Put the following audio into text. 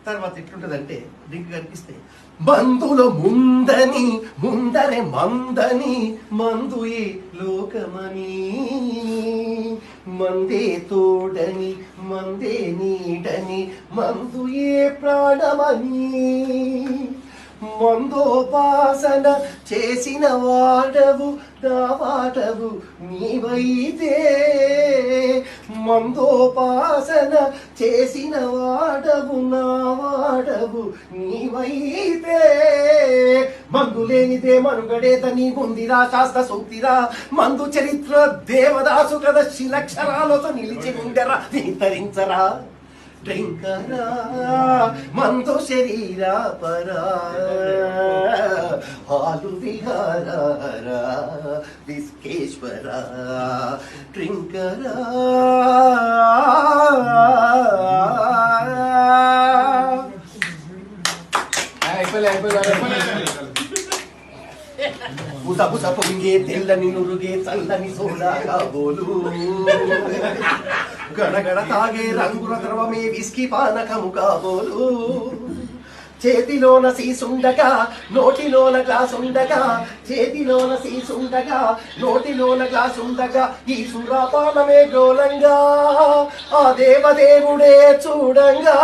తర్వాత ఎట్లుంటదంటే డ్రింక్ కనిపిస్తే మందుల ముందని ముందరే మందని మందు ఏ లోకమని మందే తోడని మందే నీడని మందు ఏ ప్రాణమని మందోపాసన చేసిన వాడవు నా వాడవు నీవైతే మందోపాసన చేసిన వాడవు నా వాడవు నీవైతే మందు లేనిదే మనుగడేత నీ ముందిరా కాస్త సూక్తిరా మందు చరిత్ర దేవదాసు కదా శిలక్షరాలతో నిలిచి ఉండరా వితరించరా డ్రింకరా మందు శరీరా పరా హాలు విహారా విశ్కేశ్వర డ్రింకరా బుస పొంగే తెల్లని నురుగే చల్లని సోడా కాబోలు గడగడ తాగే రంగుల ద్రవమే విస్కీ పానకము కాబోలు చేతిలోన సీసుండగా నోటిలోన గ్లాసుండగా చేతిలోన సీసుండగా నోటిలోన గ్లాసుండగా ఈ సురాపానమే గోలంగా ఆ దేవదేవుడే చూడంగా